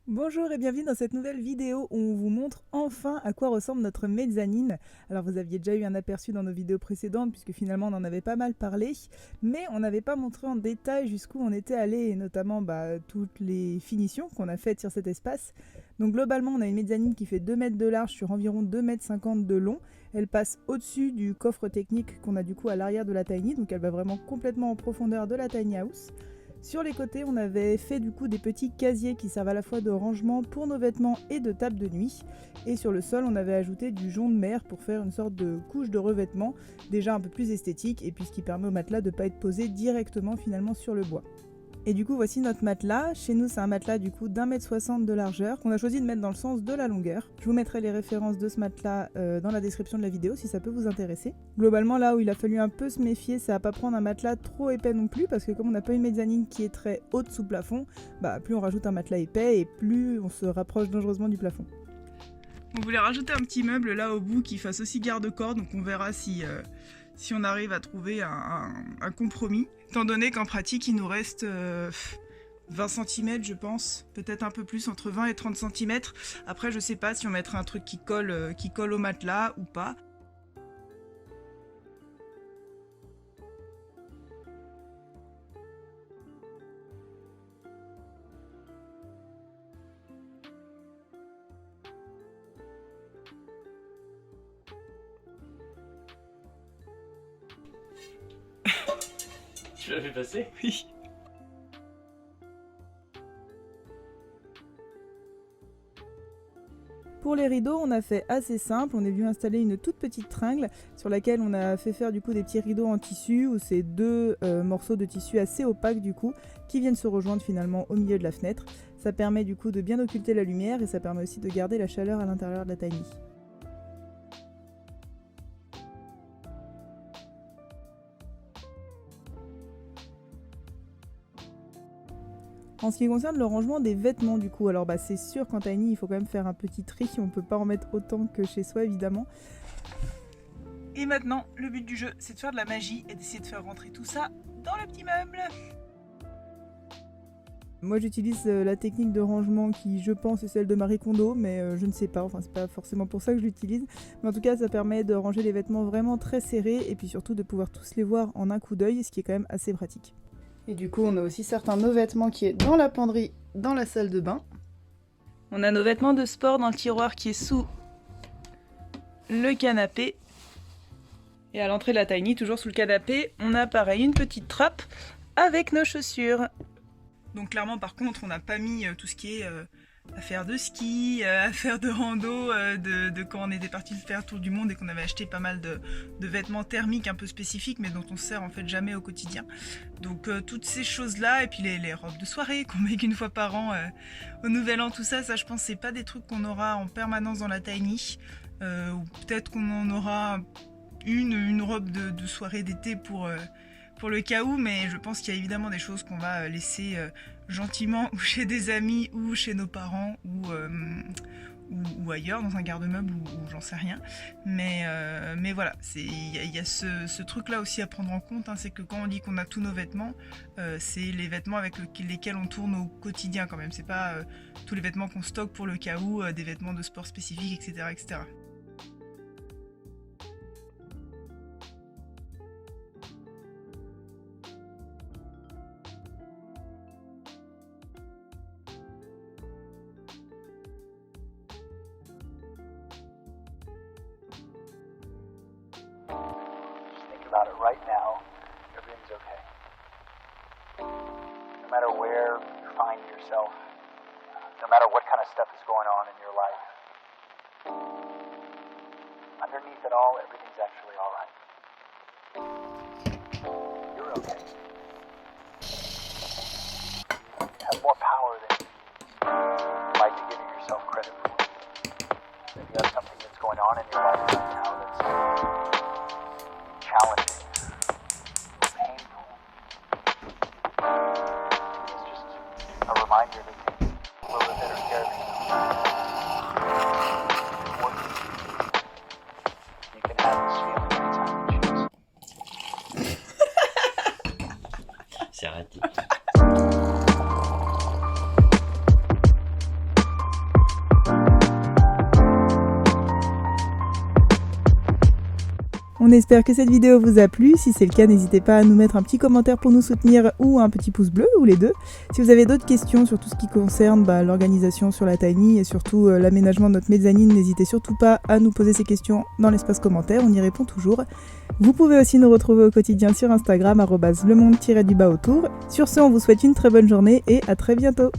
Bonjour et bienvenue dans cette nouvelle vidéo où on vous montre enfin à quoi ressemble notre mezzanine. Alors vous aviez déjà eu un aperçu dans nos vidéos précédentes puisque finalement on en avait pas mal parlé, mais on n'avait pas montré en détail jusqu'où on était allé et notamment toutes les finitions qu'on a faites sur cet espace. Donc globalement on a une mezzanine qui fait 2 mètres de large sur environ 2,50 m de long. Elle passe au-dessus du coffre technique qu'on a du coup à l'arrière de la tiny, donc elle va vraiment complètement en profondeur de la tiny house. Sur les côtés, on avait fait du coup des petits casiers qui servent à la fois de rangement pour nos vêtements et de table de nuit. Et sur le sol, on avait ajouté du jonc de mer pour faire une sorte de couche de revêtement, déjà un peu plus esthétique et puis ce qui permet au matelas de ne pas être posé directement finalement sur le bois. Et du coup, voici notre matelas. Chez nous, c'est un matelas du coup d'1,60 m de largeur qu'on a choisi de mettre dans le sens de la longueur. Je vous mettrai les références de ce matelas dans la description de la vidéo si ça peut vous intéresser. Globalement, là où il a fallu un peu se méfier, c'est à pas prendre un matelas trop épais non plus, parce que comme on n'a pas une mezzanine qui est très haute sous plafond, plus on rajoute un matelas épais et plus on se rapproche dangereusement du plafond. On voulait rajouter un petit meuble là au bout qui fasse aussi garde-corps, donc on verra si on arrive à trouver un compromis. Étant donné qu'en pratique, il nous reste 20 cm, je pense, peut-être un peu plus, entre 20 et 30 cm. Après, je sais pas si on mettra un truc qui colle au matelas ou pas. Tu l'as fait passer? Oui. Pour les rideaux, on a fait assez simple, on est venu installer une toute petite tringle sur laquelle on a fait faire du coup des petits rideaux en tissu où c'est deux morceaux de tissu assez opaques du coup qui viennent se rejoindre finalement au milieu de la fenêtre. Ça permet du coup de bien occulter la lumière et ça permet aussi de garder la chaleur à l'intérieur de la tiny. En ce qui concerne le rangement des vêtements du coup, alors c'est sûr qu'en tiny il faut quand même faire un petit tri, on peut pas en mettre autant que chez soi évidemment. Et maintenant, le but du jeu, c'est de faire de la magie et d'essayer de faire rentrer tout ça dans le petit meuble. Moi j'utilise la technique de rangement qui je pense est celle de Marie Kondo, mais je ne sais pas, enfin c'est pas forcément pour ça que je l'utilise. Mais en tout cas ça permet de ranger les vêtements vraiment très serrés et puis surtout de pouvoir tous les voir en un coup d'œil, ce qui est quand même assez pratique. Et du coup on a aussi certains de nos vêtements qui est dans la penderie, dans la salle de bain. On a nos vêtements de sport dans le tiroir qui est sous le canapé. Et à l'entrée de la tiny, toujours sous le canapé, on a pareil une petite trappe avec nos chaussures. Donc clairement par contre on n'a pas mis tout ce qui est affaires de ski, affaires de rando, de quand on était parti faire le tour du monde et qu'on avait acheté pas mal de vêtements thermiques un peu spécifiques mais dont on se sert en fait jamais au quotidien. Donc toutes ces choses là et puis les robes de soirée qu'on met qu'une fois par an au nouvel an, tout ça je pense c'est pas des trucs qu'on aura en permanence dans la tiny. Ou peut-être qu'on en aura une robe de soirée d'été pour le cas où, mais je pense qu'il y a évidemment des choses qu'on va laisser gentiment ou chez des amis ou chez nos parents ou ailleurs dans un garde-meuble ou j'en sais rien, mais voilà, il y a ce truc là aussi à prendre en compte, hein, c'est que quand on dit qu'on a tous nos vêtements, c'est les vêtements avec lesquels on tourne au quotidien quand même, c'est pas tous les vêtements qu'on stocke pour le cas où, des vêtements de sport spécifiques, etc. About it right now, everything's okay. No matter where you find yourself, no matter what kind of stuff is going on in your life, underneath it all, everything's actually all right. You're okay. You have more power than you might be giving yourself credit for. If you have something that's going on in your life right now that's challenging, painful, it's just a reminder that you will live better care of yourself. You can have this feeling anytime you choose. C'est raté. On espère que cette vidéo vous a plu. Si c'est le cas, n'hésitez pas à nous mettre un petit commentaire pour nous soutenir ou un petit pouce bleu ou les deux. Si vous avez d'autres questions sur tout ce qui concerne l'organisation sur la Tiny et surtout l'aménagement de notre mezzanine, n'hésitez surtout pas à nous poser ces questions dans l'espace commentaire, on y répond toujours. Vous pouvez aussi nous retrouver au quotidien sur Instagram @lemonde-autour. Sur ce, on vous souhaite une très bonne journée et à très bientôt.